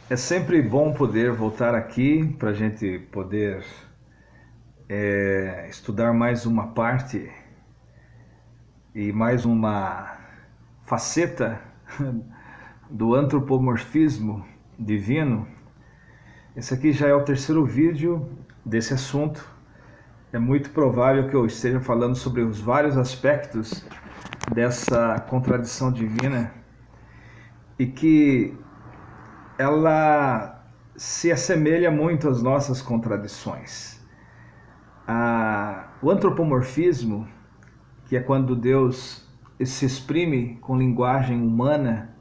É sempre bom poder voltar aqui para a gente poder estudar mais uma parte e mais uma faceta do antropomorfismo divino. Esse aqui já é o terceiro vídeo desse assunto. É muito provável que eu esteja falando sobre os vários aspectos dessa contradição divina e que ela se assemelha muito às nossas contradições. O antropomorfismo, que é quando Deus se exprime com linguagem humana,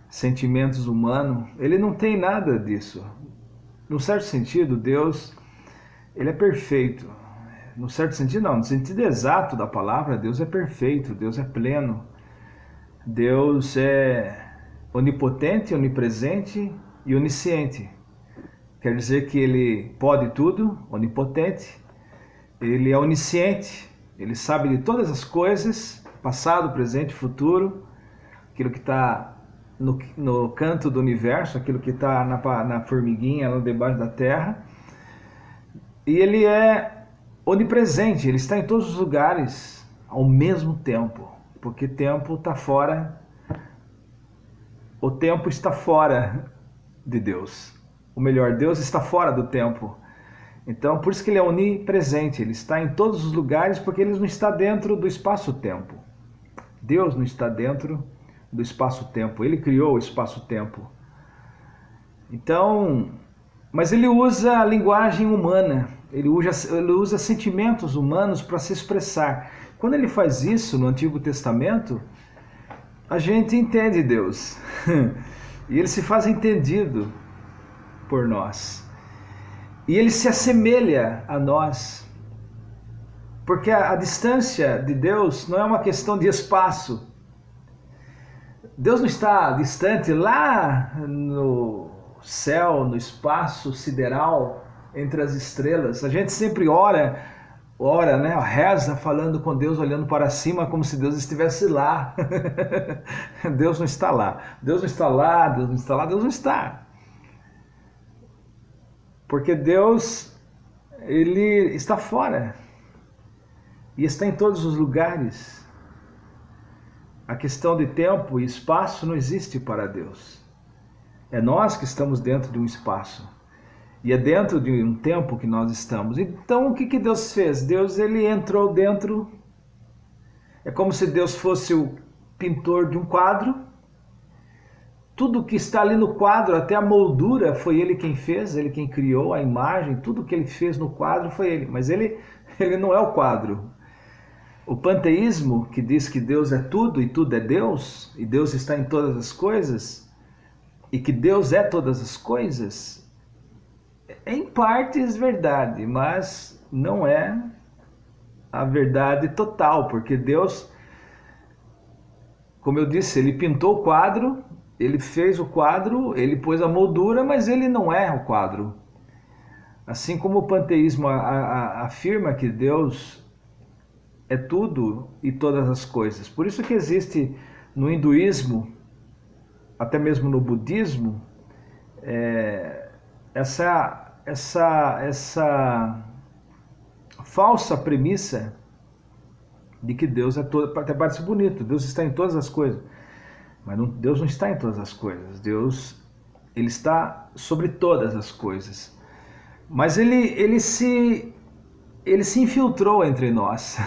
sentimentos humanos, ele não tem nada disso. No certo sentido, Deus, ele é perfeito. No certo sentido, não. No sentido exato da palavra, Deus é perfeito, Deus é pleno. Deus é onipotente, onipresente e onisciente. Quer dizer que ele pode tudo, onipotente. Ele é onisciente, ele sabe de todas as coisas, passado, presente, futuro, aquilo que está no canto do universo, aquilo que está na formiguinha, lá debaixo da terra. E ele é onipresente, ele está em todos os lugares ao mesmo tempo, porque tempo está fora, o tempo está fora de Deus. Ou melhor, Deus está fora do tempo. Então, por isso que ele é onipresente, ele está em todos os lugares, porque ele não está dentro do espaço-tempo. Deus não está dentro do espaço-tempo, ele criou o espaço-tempo. Então, mas ele usa a linguagem humana, ele usa sentimentos humanos para se expressar. Quando ele faz isso no Antigo Testamento, a gente entende Deus, e ele se faz entendido por nós. E ele se assemelha a nós, porque a distância de Deus não é uma questão de espaço. Deus não está distante lá no céu, no espaço sideral, entre as estrelas. A gente sempre ora, né? Reza falando com Deus, olhando para cima como se Deus estivesse lá. Deus não está lá. Deus não está lá, Deus não está lá, Deus não está. Porque Deus, ele está fora e está em todos os lugares. A questão de tempo e espaço não existe para Deus. É nós que estamos dentro de um espaço e é dentro de um tempo que nós estamos. Então o que Deus fez? Deus, ele entrou dentro. É como se Deus fosse o pintor de um quadro. Tudo que está ali no quadro, até a moldura, foi ele quem fez, ele quem criou a imagem, tudo que ele fez no quadro foi ele, mas ele não é o quadro. O panteísmo, que diz que Deus é tudo e tudo é Deus, e Deus está em todas as coisas, e que Deus é todas as coisas, é em partes verdade, mas não é a verdade total, porque Deus, como eu disse, ele pintou o quadro, ele fez o quadro, ele pôs a moldura, mas ele não é o quadro. Assim como o panteísmo afirma que Deus é tudo e todas as coisas. Por isso que existe no hinduísmo, até mesmo no budismo, essa falsa premissa de que Deus é todo, até parece bonito, Deus está em todas as coisas. Mas Deus não está em todas as coisas. Deus, ele está sobre todas as coisas. Mas ele se infiltrou entre nós.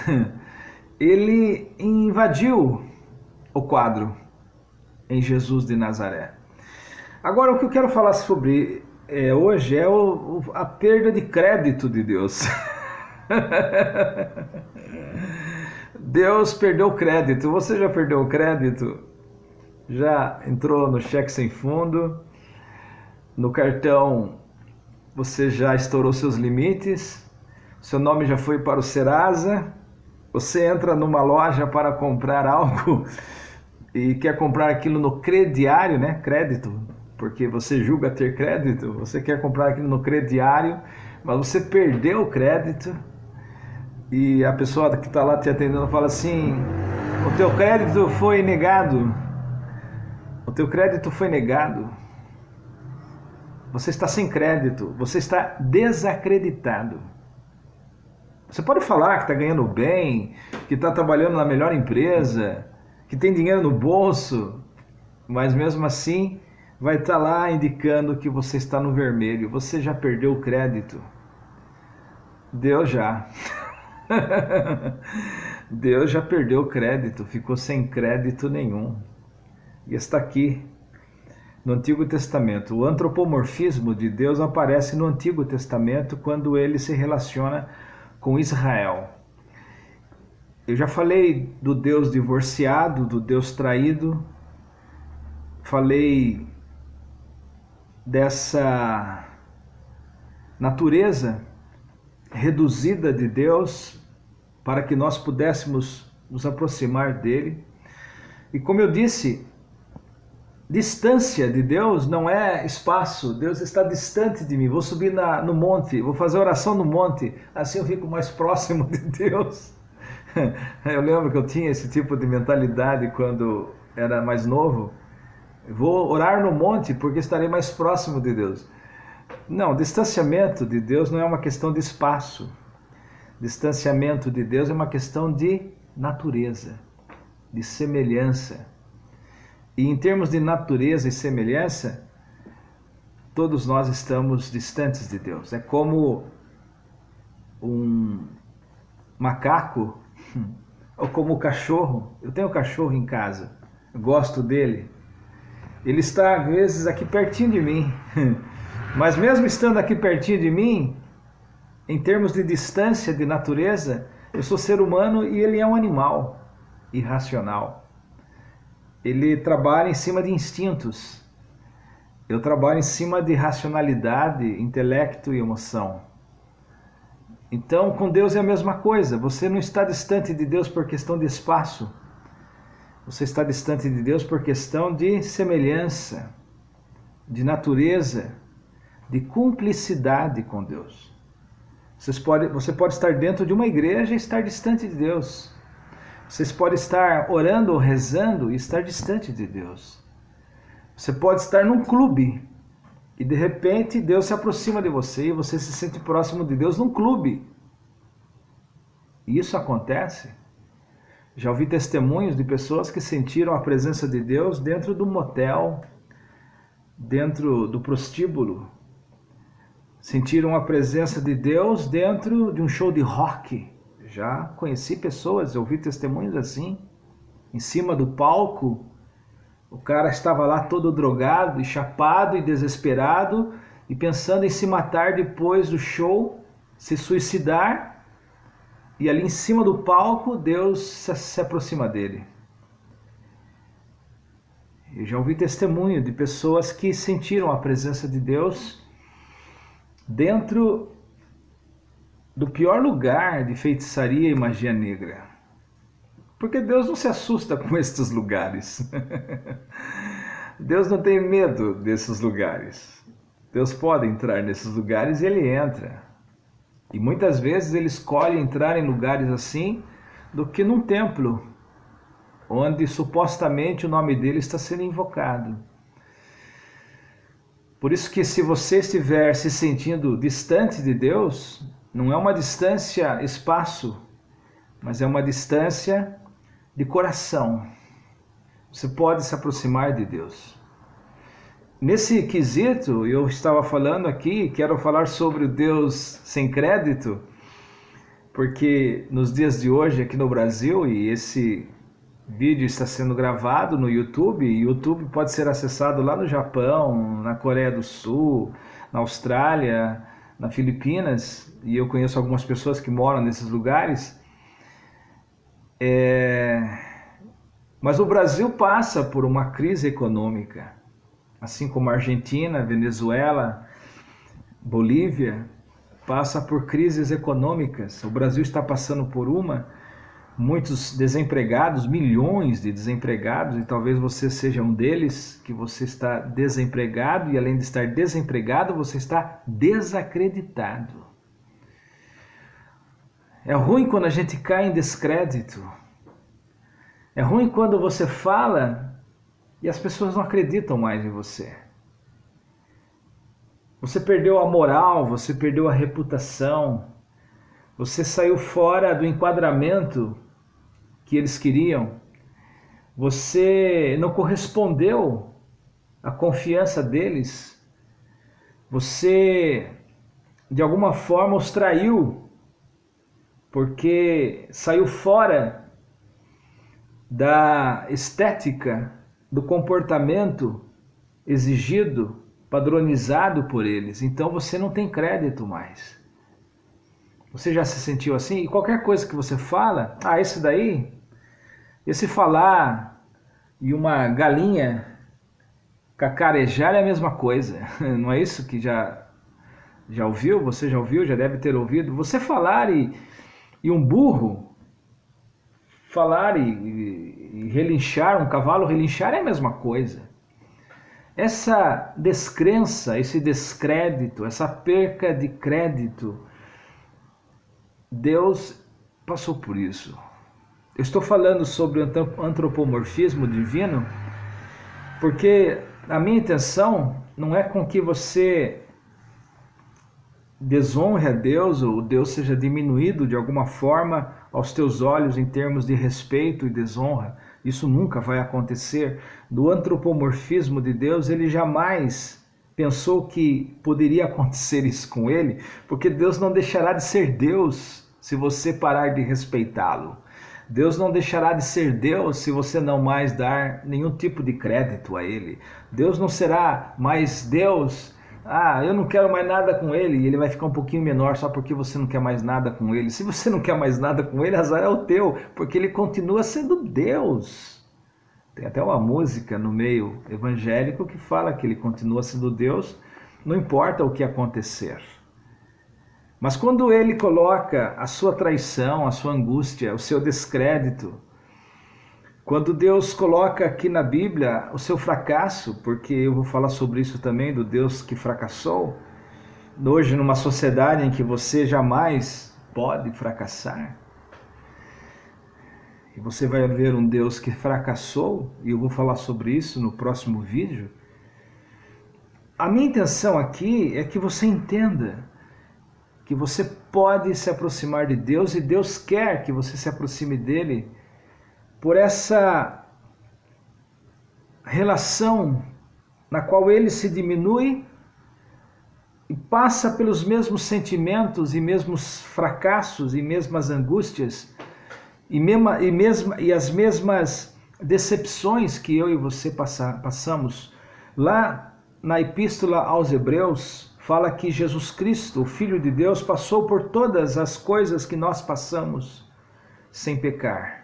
Ele invadiu o quadro em Jesus de Nazaré. Agora, o que eu quero falar sobre hoje é a perda de crédito de Deus. Deus perdeu o crédito. Você já perdeu o crédito? Já entrou no cheque sem fundo, no cartão você já estourou seus limites, seu nome já foi para o Serasa, você entra numa loja para comprar algo e quer comprar aquilo no crediário, né? Crédito, porque você julga ter crédito, você quer comprar aquilo no crediário, mas você perdeu o crédito e a pessoa que está lá te atendendo fala assim: o teu crédito foi negado. O teu crédito foi negado. Você está sem crédito, você está desacreditado. Você pode falar que está ganhando bem, que está trabalhando na melhor empresa, que tem dinheiro no bolso, mas mesmo assim vai estar lá indicando que você está no vermelho. Você já perdeu o crédito. Deus já. Deus já perdeu o crédito, ficou sem crédito nenhum. E está aqui no Antigo Testamento. O antropomorfismo de Deus aparece no Antigo Testamento quando ele se relaciona com Israel. Eu já falei do Deus divorciado, do Deus traído, falei dessa natureza reduzida de Deus para que nós pudéssemos nos aproximar dele. E como eu disse, distância de Deus não é espaço. Deus está distante de mim. Vou subir no monte, vou fazer oração no monte, assim eu fico mais próximo de Deus. Eu lembro que eu tinha esse tipo de mentalidade quando era mais novo. Vou orar no monte porque estarei mais próximo de Deus. Não, distanciamento de Deus não é uma questão de espaço. Distanciamento de Deus é uma questão de natureza, de semelhança. E em termos de natureza e semelhança, todos nós estamos distantes de Deus. É como um macaco ou como o cachorro. Eu tenho um cachorro em casa, eu gosto dele. Ele está às vezes aqui pertinho de mim, mas mesmo estando aqui pertinho de mim, em termos de distância de natureza, eu sou ser humano e ele é um animal irracional. Ele trabalha em cima de instintos. Eu trabalho em cima de racionalidade, intelecto e emoção. Então, com Deus é a mesma coisa. Você não está distante de Deus por questão de espaço. Você está distante de Deus por questão de semelhança, de natureza, de cumplicidade com Deus. Você pode estar dentro de uma igreja e estar distante de Deus. Você pode estar orando ou rezando e estar distante de Deus. Você pode estar num clube e de repente Deus se aproxima de você e você se sente próximo de Deus num clube. E isso acontece. Já ouvi testemunhos de pessoas que sentiram a presença de Deus dentro do motel, dentro do prostíbulo. Sentiram a presença de Deus dentro de um show de rock. Já conheci pessoas, ouvi testemunhos assim. Em cima do palco, o cara estava lá todo drogado e chapado e desesperado e pensando em se matar depois do show, se suicidar. E ali em cima do palco, Deus se aproxima dele. Eu já ouvi testemunho de pessoas que sentiram a presença de Deus dentro do pior lugar de feitiçaria e magia negra. Porque Deus não se assusta com estes lugares. Deus não tem medo desses lugares. Deus pode entrar nesses lugares e ele entra. E muitas vezes ele escolhe entrar em lugares assim do que num templo, onde supostamente o nome dele está sendo invocado. Por isso que se você estiver se sentindo distante de Deus, não é uma distância espaço, mas é uma distância de coração. Você pode se aproximar de Deus. Nesse quesito, eu estava falando aqui, quero falar sobre o Deus sem crédito, porque nos dias de hoje aqui no Brasil, e esse vídeo está sendo gravado no YouTube, e o YouTube pode ser acessado lá no Japão, na Coreia do Sul, na Austrália, nas Filipinas, e eu conheço algumas pessoas que moram nesses lugares. Mas o Brasil passa por uma crise econômica, assim como a Argentina, Venezuela, Bolívia, passa por crises econômicas. O Brasil está passando por muitos desempregados, milhões de desempregados, e talvez você seja um deles, que você está desempregado, e além de estar desempregado, você está desacreditado. É ruim quando a gente cai em descrédito. É ruim quando você fala e as pessoas não acreditam mais em você. Você perdeu a moral, você perdeu a reputação, você saiu fora do enquadramento que eles queriam, você não correspondeu à confiança deles, você de alguma forma os traiu, porque saiu fora da estética, do comportamento exigido, padronizado por eles. Então você não tem crédito mais. Você já se sentiu assim? E qualquer coisa que você fala, esse daí, esse falar e uma galinha cacarejar é a mesma coisa. Não é isso que já ouviu? Você já ouviu? Já deve ter ouvido. Você falar e um burro falar e relinchar, um cavalo relinchar é a mesma coisa. Essa descrença, esse descrédito, essa perca de crédito, Deus passou por isso. Eu estou falando sobre o antropomorfismo divino porque a minha intenção não é com que você desonre a Deus ou Deus seja diminuído de alguma forma aos teus olhos em termos de respeito e desonra. Isso nunca vai acontecer. Do antropomorfismo de Deus, ele jamais pensou que poderia acontecer isso com ele, porque Deus não deixará de ser Deus se você parar de respeitá-lo. Deus não deixará de ser Deus se você não mais dar nenhum tipo de crédito a ele. Deus não será mais Deus. Eu não quero mais nada com ele, e ele vai ficar um pouquinho menor só porque você não quer mais nada com ele. Se você não quer mais nada com ele, azar é o teu, porque ele continua sendo Deus. Tem até uma música no meio evangélico que fala que ele continua sendo Deus, não importa o que acontecer. Mas quando ele coloca a sua traição, a sua angústia, o seu descrédito, quando Deus coloca aqui na Bíblia o seu fracasso, porque eu vou falar sobre isso também, do Deus que fracassou, hoje numa sociedade em que você jamais pode fracassar, e você vai ver um Deus que fracassou, e eu vou falar sobre isso no próximo vídeo. A minha intenção aqui é que você entenda que você pode se aproximar de Deus, e Deus quer que você se aproxime dele, por essa relação na qual ele se diminui e passa pelos mesmos sentimentos e mesmos fracassos e mesmas angústias e as mesmas decepções que eu e você passamos. Lá na Epístola aos Hebreus fala que Jesus Cristo, o Filho de Deus, passou por todas as coisas que nós passamos sem pecar.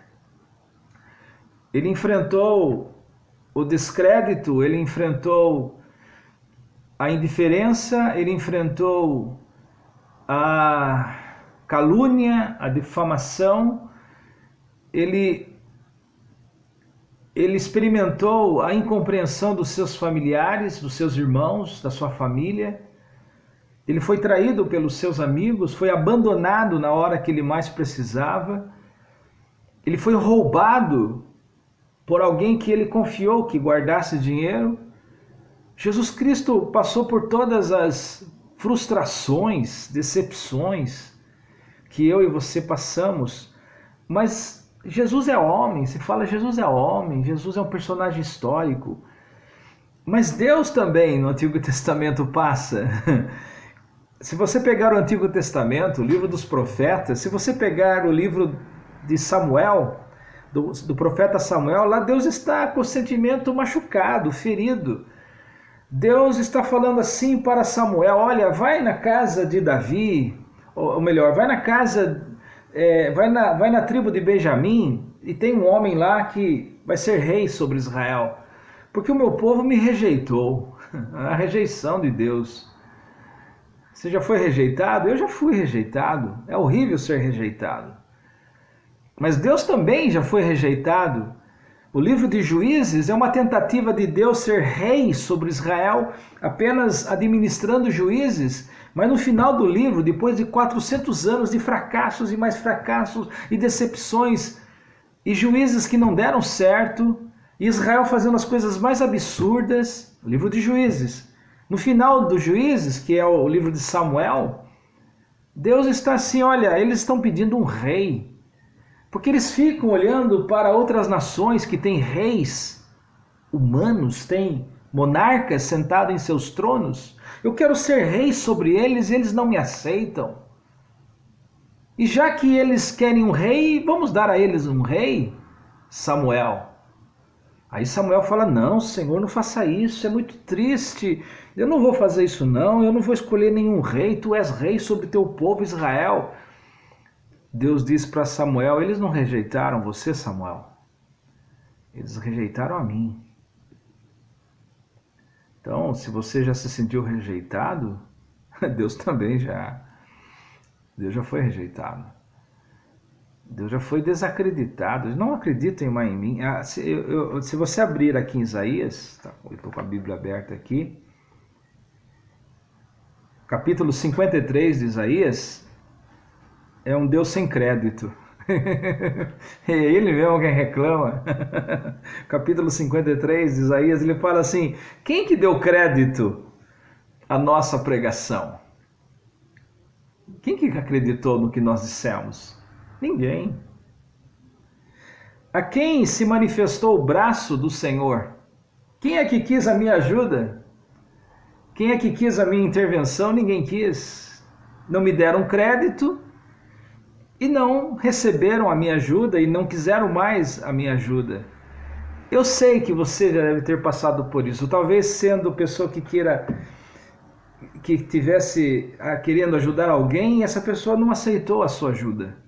Ele enfrentou o descrédito, ele enfrentou a indiferença, ele enfrentou a calúnia, a difamação, ele experimentou a incompreensão dos seus familiares, dos seus irmãos, da sua família. Ele foi traído pelos seus amigos, foi abandonado na hora que ele mais precisava. Ele foi roubado por alguém que ele confiou que guardasse dinheiro. Jesus Cristo passou por todas as frustrações, decepções que eu e você passamos, mas Jesus é homem. Se fala Jesus é homem, Jesus é um personagem histórico, mas Deus também no Antigo Testamento passa. Se você pegar o Antigo Testamento, o livro dos profetas, se você pegar o livro de Samuel, do profeta Samuel, lá Deus está com o sentimento machucado, ferido. Deus está falando assim para Samuel: olha, vai na casa de Davi, ou melhor, vai na casa, vai na tribo de Benjamim, e tem um homem lá que vai ser rei sobre Israel, porque o meu povo me rejeitou. A rejeição de Deus. Você já foi rejeitado? Eu já fui rejeitado. É horrível ser rejeitado. Mas Deus também já foi rejeitado. O livro de Juízes é uma tentativa de Deus ser rei sobre Israel, apenas administrando juízes, mas no final do livro, depois de 400 anos de fracassos e mais fracassos e decepções, e juízes que não deram certo, e Israel fazendo as coisas mais absurdas, o livro de Juízes, No final dos Juízes, que é o livro de Samuel, Deus está assim, olha, eles estão pedindo um rei, porque eles ficam olhando para outras nações que têm reis humanos, têm monarcas sentados em seus tronos. Eu quero ser rei sobre eles e eles não me aceitam. E já que eles querem um rei, vamos dar a eles um rei, Samuel. Aí Samuel fala, não, Senhor, não faça isso, é muito triste. Eu não vou fazer isso não, eu não vou escolher nenhum rei, tu és rei sobre teu povo Israel. Deus disse para Samuel, eles não rejeitaram você, Samuel. Eles rejeitaram a mim. Então, se você já se sentiu rejeitado, Deus também já. Deus já foi rejeitado. Deus já foi desacreditado. Eles não acreditam mais em mim. Se você abrir aqui em Isaías, tá, eu estou com a Bíblia aberta aqui, capítulo 53 de Isaías, é um Deus sem crédito. É ele mesmo quem reclama. Capítulo 53 de Isaías, ele fala assim, quem que deu crédito à nossa pregação? Quem que acreditou no que nós dissemos? Ninguém. A quem se manifestou o braço do Senhor? Quem é que quis a minha ajuda? Quem é que quis a minha intervenção? Ninguém quis. Não me deram crédito e não receberam a minha ajuda e não quiseram mais a minha ajuda. Eu sei que você já deve ter passado por isso. Talvez sendo pessoa que tivesse querendo ajudar alguém e essa pessoa não aceitou a sua ajuda.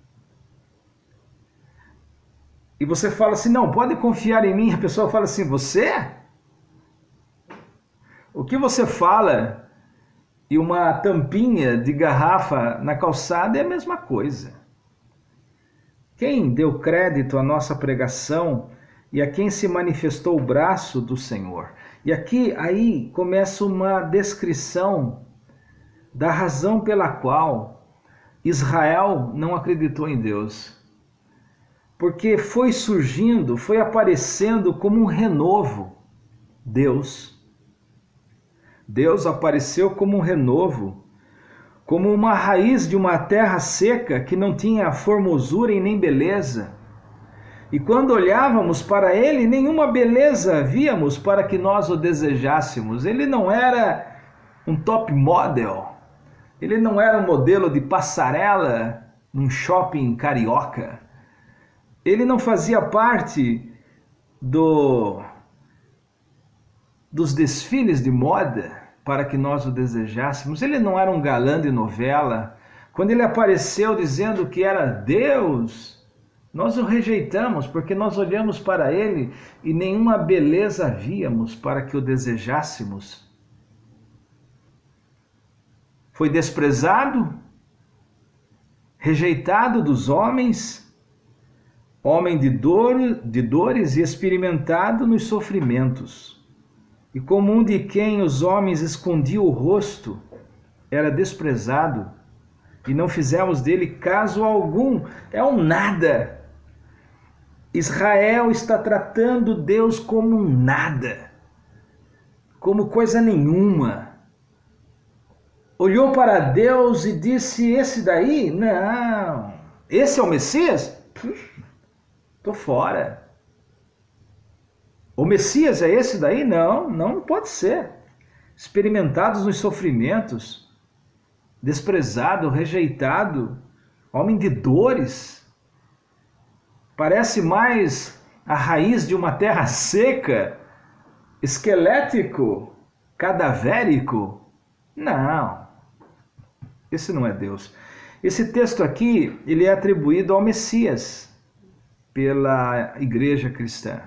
E você fala assim, não, pode confiar em mim. A pessoa fala assim, você? O que você fala e uma tampinha de garrafa na calçada é a mesma coisa. Quem deu crédito à nossa pregação e a quem se manifestou o braço do Senhor? E aí começa uma descrição da razão pela qual Israel não acreditou em Deus. Porque foi surgindo, foi aparecendo como um renovo. Deus apareceu como um renovo, como uma raiz de uma terra seca que não tinha formosura e nem beleza. E quando olhávamos para ele, nenhuma beleza víamos para que nós o desejássemos. Ele não era um top model, ele não era um modelo de passarela num shopping carioca. Ele não fazia parte dos desfiles de moda para que nós o desejássemos. Ele não era um galã de novela. Quando ele apareceu dizendo que era Deus, nós o rejeitamos porque nós olhamos para ele e nenhuma beleza víamos para que o desejássemos. Foi desprezado, rejeitado dos homens, homem de dores e experimentado nos sofrimentos. E como um de quem os homens escondiam o rosto, era desprezado, e não fizemos dele caso algum. É um nada. Israel está tratando Deus como um nada, como coisa nenhuma. Olhou para Deus e disse, esse daí? Não. Esse é o Messias? Tô fora. O Messias é esse daí? Não, não pode ser. Experimentados nos sofrimentos, desprezado, rejeitado, homem de dores. Parece mais a raiz de uma terra seca, esquelético, cadavérico. Não, esse não é Deus. Esse texto aqui, ele é atribuído ao Messias pela igreja cristã.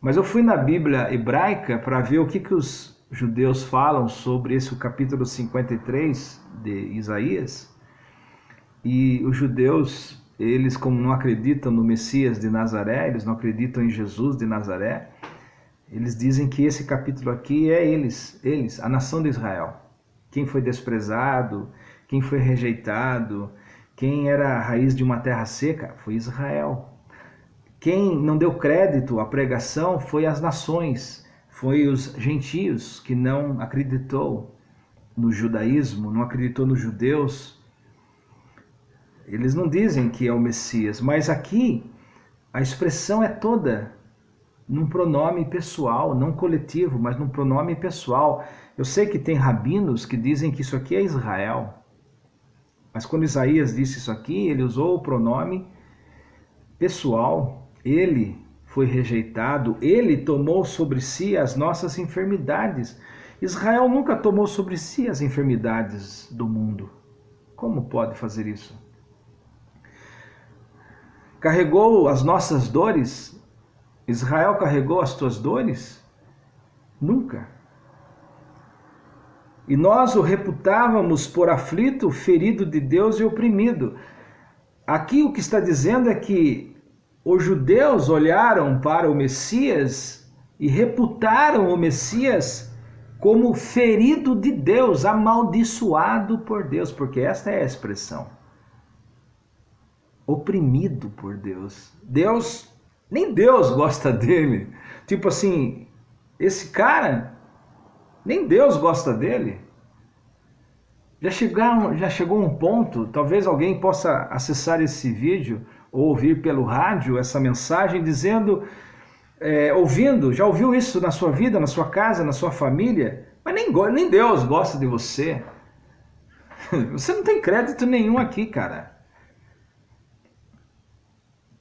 Mas eu fui na Bíblia hebraica para ver o que os judeus falam sobre esse capítulo 53 de Isaías. E os judeus, eles como não acreditam no Messias de Nazaré, eles não acreditam em Jesus de Nazaré, eles dizem que esse capítulo aqui é eles, a nação de Israel. Quem foi desprezado, quem foi rejeitado, quem era a raiz de uma terra seca, foi Israel. Quem não deu crédito à pregação foi as nações, Foi os gentios que não acreditou no judaísmo, não acreditou nos judeus. Eles não dizem que é o Messias, mas aqui a expressão é toda num pronome pessoal, não coletivo, mas num pronome pessoal. Eu sei que tem rabinos que dizem que isso aqui é Israel, mas quando Isaías disse isso aqui, ele usou o pronome pessoal. Ele foi rejeitado, ele tomou sobre si as nossas enfermidades. Israel nunca tomou sobre si as enfermidades do mundo. Como pode fazer isso? Carregou as nossas dores? Israel carregou as tuas dores? Nunca. E nós o reputávamos por aflito, ferido de Deus e oprimido. Aqui o que está dizendo é que os judeus olharam para o Messias e reputaram o Messias como ferido de Deus, amaldiçoado por Deus, porque esta é a expressão. Oprimido por Deus. Nem Deus gosta dele. Tipo assim, esse cara, nem Deus gosta dele. Já chegou um ponto, talvez alguém possa acessar esse vídeo ou ouvir pelo rádio essa mensagem dizendo, ouvindo, já ouviu isso na sua vida, na sua casa, na sua família? Mas nem Deus gosta de você. Você não tem crédito nenhum aqui, cara.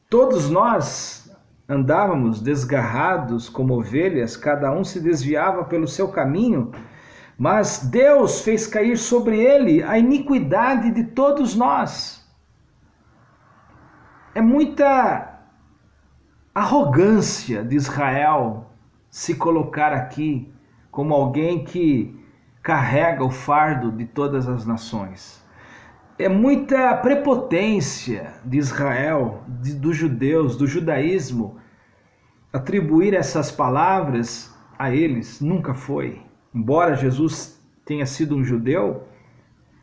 Todos nós andávamos desgarrados como ovelhas, cada um se desviava pelo seu caminho, mas Deus fez cair sobre ele a iniquidade de todos nós. É muita arrogância de Israel se colocar aqui como alguém que carrega o fardo de todas as nações. É muita prepotência de Israel, dos judeus, do judaísmo, atribuir essas palavras a eles. Nunca foi. Embora Jesus tenha sido um judeu,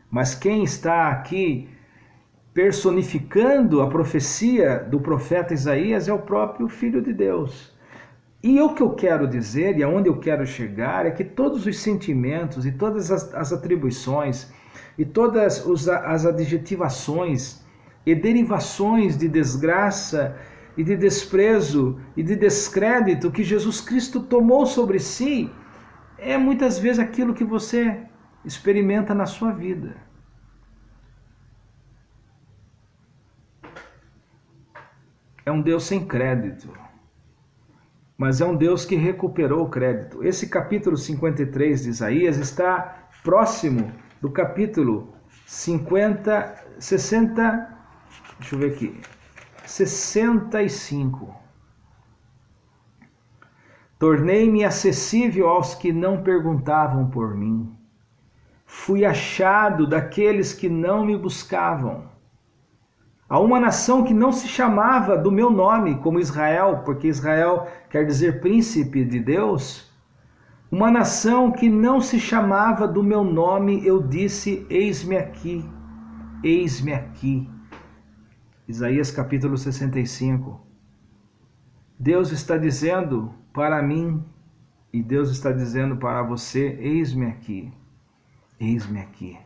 mas quem está aqui personificando a profecia do profeta Isaías é o próprio Filho de Deus. E o que eu quero dizer, e aonde eu quero chegar, é que todos os sentimentos e todas as atribuições e todas as adjetivações e derivações de desgraça e de desprezo e de descrédito que Jesus Cristo tomou sobre si, é muitas vezes aquilo que você experimenta na sua vida. É um Deus sem crédito, mas é um Deus que recuperou o crédito. Esse capítulo 53 de Isaías está próximo do capítulo 65. Tornei-me acessível aos que não perguntavam por mim. Fui achado daqueles que não me buscavam. A uma nação que não se chamava do meu nome, como Israel, porque Israel quer dizer príncipe de Deus. Uma nação que não se chamava do meu nome, eu disse, eis-me aqui, eis-me aqui. Isaías capítulo 65. Deus está dizendo para mim, e Deus está dizendo para você, eis-me aqui, eis-me aqui.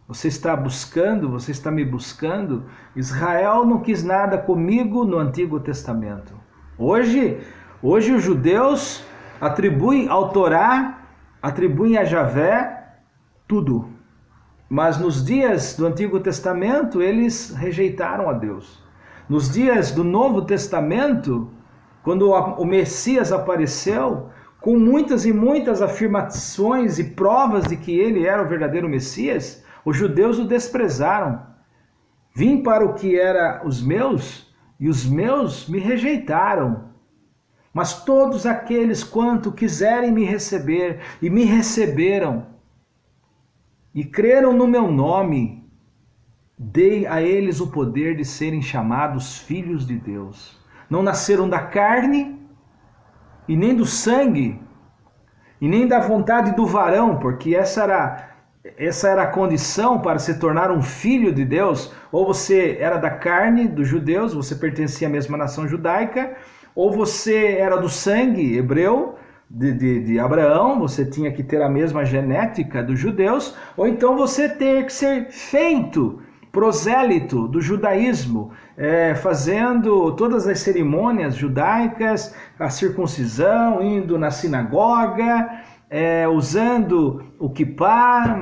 Você está buscando, você está me buscando. Israel não quis nada comigo no Antigo Testamento. Hoje os judeus atribuem ao Torá, atribuem a Javé tudo. Mas nos dias do Antigo Testamento, eles rejeitaram a Deus. Nos dias do Novo Testamento, quando o Messias apareceu, com muitas e muitas afirmações e provas de que ele era o verdadeiro Messias, os judeus o desprezaram. Vim para o que era os meus, e os meus me rejeitaram. Mas todos aqueles quanto quiserem me receber, e me receberam, e creram no meu nome, dei a eles o poder de serem chamados filhos de Deus. Não nasceram da carne, e nem do sangue, e nem da vontade do varão, porque essa era a condição para se tornar um filho de Deus. Ou você era da carne dos judeus, você pertencia à mesma nação judaica, ou você era do sangue hebreu, de Abraão, você tinha que ter a mesma genética dos judeus, ou então você ter que ser feito prosélito do judaísmo, fazendo todas as cerimônias judaicas, a circuncisão, indo na sinagoga, usando o kippá,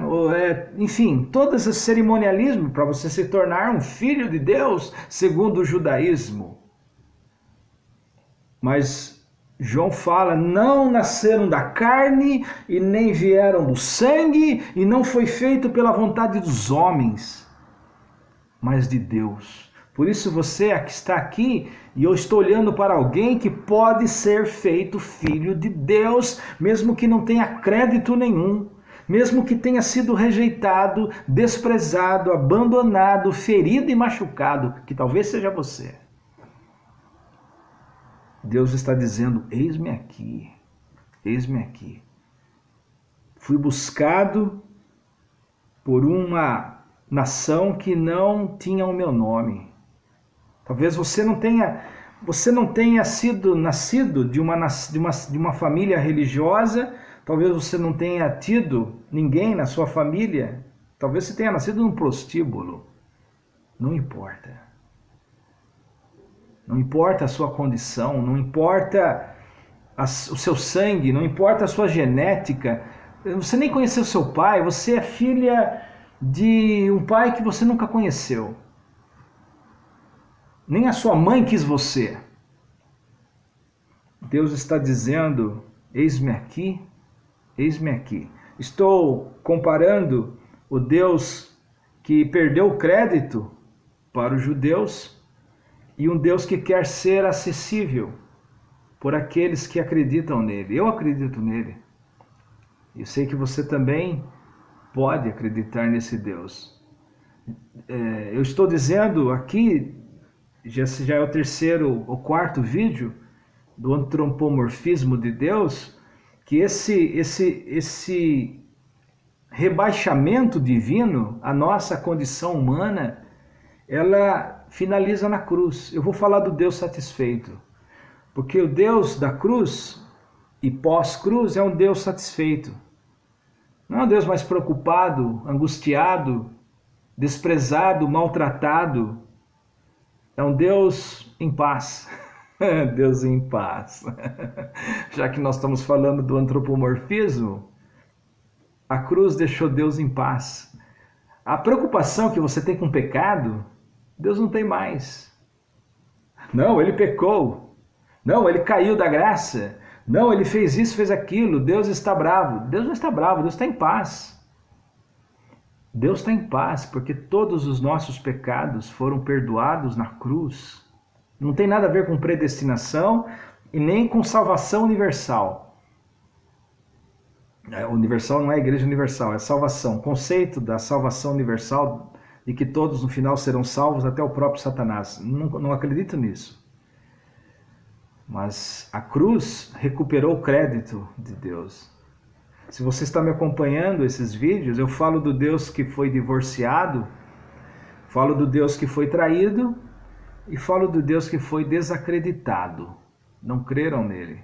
enfim, todos esses cerimonialismos para você se tornar um filho de Deus segundo o judaísmo. Mas João fala, não nasceram da carne e nem vieram do sangue e não foi feito pela vontade dos homens, mas de Deus. Por isso você que está aqui, e eu estou olhando para alguém que pode ser feito filho de Deus, mesmo que não tenha crédito nenhum, mesmo que tenha sido rejeitado, desprezado, abandonado, ferido e machucado, que talvez seja você. Deus está dizendo, eis-me aqui, eis-me aqui. Fui buscado por uma nação que não tinha o meu nome. Talvez você não tenha sido nascido de uma família religiosa, talvez você não tenha tido ninguém na sua família, talvez você tenha nascido num prostíbulo. Não importa. Não importa a sua condição, não importa o seu sangue, não importa a sua genética. Você nem conheceu seu pai, você é filha de um pai que você nunca conheceu. Nem a sua mãe quis você. Deus está dizendo, eis-me aqui, eis-me aqui. Estou comparando o Deus que perdeu o crédito para os judeus e um Deus que quer ser acessível por aqueles que acreditam nele. Eu acredito nele. Eu sei que você também pode acreditar nesse Deus. Eu estou dizendo aqui, já é o terceiro ou quarto vídeo do antropomorfismo de Deus, que esse rebaixamento divino, a nossa condição humana, ela finaliza na cruz. Eu vou falar do Deus satisfeito, porque o Deus da cruz e pós-cruz é um Deus satisfeito. Não é um Deus mais preocupado, angustiado, desprezado, maltratado. É um Deus em paz. Deus em paz. Já que nós estamos falando do antropomorfismo, a cruz deixou Deus em paz. A preocupação que você tem com o pecado, Deus não tem mais. Não, ele pecou. Não, ele caiu da graça. Não, ele fez isso, fez aquilo. Deus está bravo. Deus não está bravo, Deus está em paz. Deus está em paz porque todos os nossos pecados foram perdoados na cruz. Não tem nada a ver com predestinação e nem com salvação universal. Universal não é a igreja universal, é salvação. O conceito da salvação universal, de que todos no final serão salvos, até o próprio Satanás. Não acredito nisso. Mas a cruz recuperou o crédito de Deus. Se você está me acompanhando esses vídeos, eu falo do Deus que foi divorciado, falo do Deus que foi traído e falo do Deus que foi desacreditado. Não creram nele.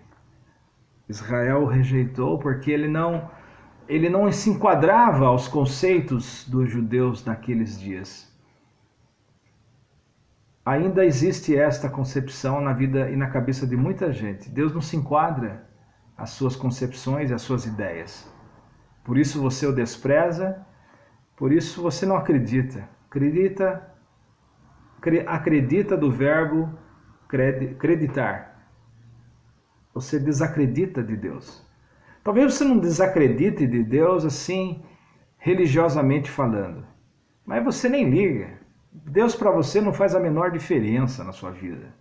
Israel o rejeitou porque ele não se enquadrava aos conceitos dos judeus naqueles dias. Ainda existe esta concepção na vida e na cabeça de muita gente. Deus não se enquadra às suas concepções e às suas ideias. Por isso você o despreza, por isso você não acredita. Acredita do verbo creditar. Você desacredita de Deus. Talvez você não desacredite de Deus assim, religiosamente falando. Mas você nem liga. Deus para você não faz a menor diferença na sua vida.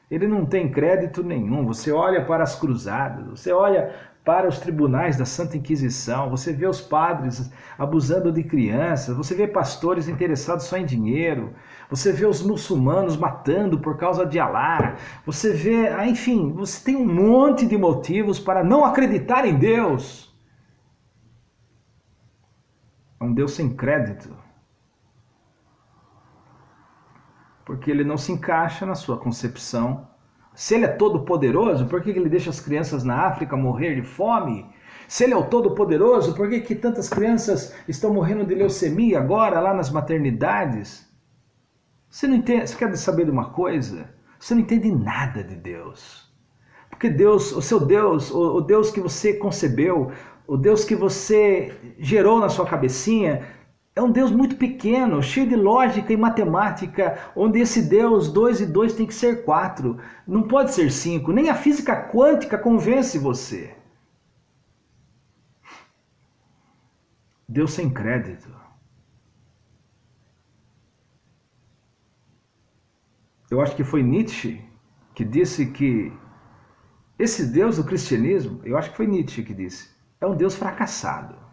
Ele não tem crédito nenhum. Você olha para as cruzadas, você olha para os tribunais da Santa Inquisição, você vê os padres abusando de crianças, você vê pastores interessados só em dinheiro, você vê os muçulmanos matando por causa de Alá, você vê, enfim, você tem um monte de motivos para não acreditar em Deus. É um Deus sem crédito. Porque ele não se encaixa na sua concepção Se ele é todo-poderoso, por que ele deixa as crianças na África morrer de fome? Se ele é o todo-poderoso, por que tantas crianças estão morrendo de leucemia agora lá nas maternidades? Você não entende? Você quer saber de uma coisa? Você não entende nada de Deus. Porque Deus, o seu Deus, o Deus que você concebeu, o Deus que você gerou na sua cabecinha, é um Deus muito pequeno, cheio de lógica e matemática, onde esse Deus, 2 e 2 tem que ser 4, não pode ser 5, nem a física quântica convence você. Deus sem crédito. Eu acho que foi Nietzsche que disse que esse Deus do cristianismo, eu acho que foi Nietzsche que disse, é um Deus fracassado.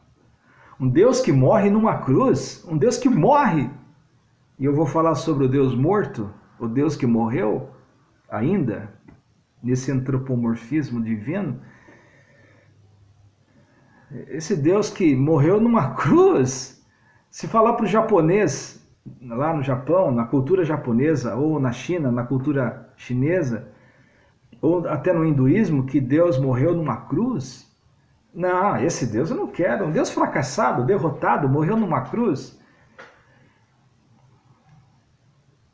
Um Deus que morre numa cruz, um Deus que morre. E eu vou falar sobre o Deus morto, o Deus que morreu ainda, nesse antropomorfismo divino. Esse Deus que morreu numa cruz, se falar para o japonês, lá no Japão, na cultura japonesa, ou na China, na cultura chinesa, ou até no hinduísmo, que Deus morreu numa cruz, não, esse Deus eu não quero. Um Deus fracassado, derrotado, morreu numa cruz.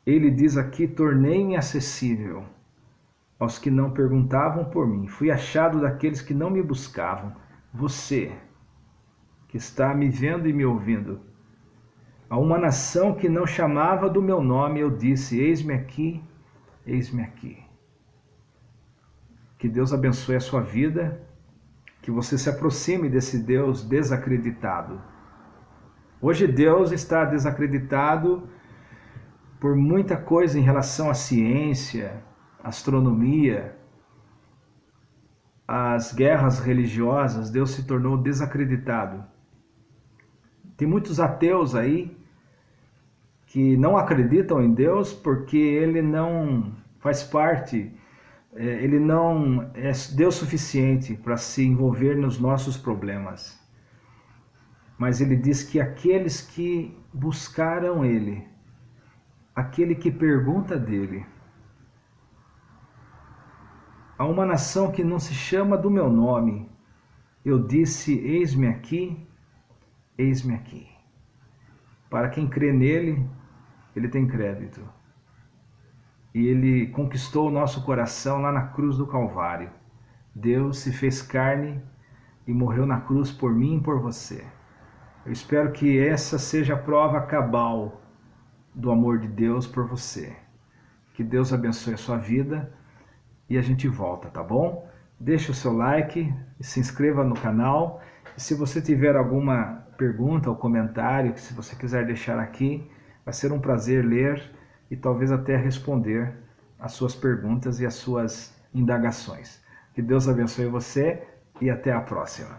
Ele diz aqui, tornei-me acessível aos que não perguntavam por mim. Fui achado daqueles que não me buscavam. Você, que está me vendo e me ouvindo. A uma nação que não chamava do meu nome, eu disse, eis-me aqui, eis-me aqui. Que Deus abençoe a sua vida. Que você se aproxime desse Deus desacreditado. Hoje Deus está desacreditado por muita coisa em relação à ciência, astronomia, às guerras religiosas. Deus se tornou desacreditado. Tem muitos ateus aí que não acreditam em Deus porque ele não faz parte, ele não é Deus suficiente para se envolver nos nossos problemas. Mas ele diz que aqueles que buscaram ele, aquele que pergunta dele, a uma nação que não se chama do meu nome, eu disse, eis-me aqui, eis-me aqui. Para quem crê nele, ele tem crédito. E ele conquistou o nosso coração lá na cruz do Calvário. Deus se fez carne e morreu na cruz por mim e por você. Eu espero que essa seja a prova cabal do amor de Deus por você. Que Deus abençoe a sua vida e a gente volta, tá bom? Deixe o seu like e se inscreva no canal. E se você tiver alguma pergunta ou comentário que se você quiser deixar aqui, vai ser um prazer ler e talvez até responder as suas perguntas e as suas indagações. Que Deus abençoe você e até a próxima.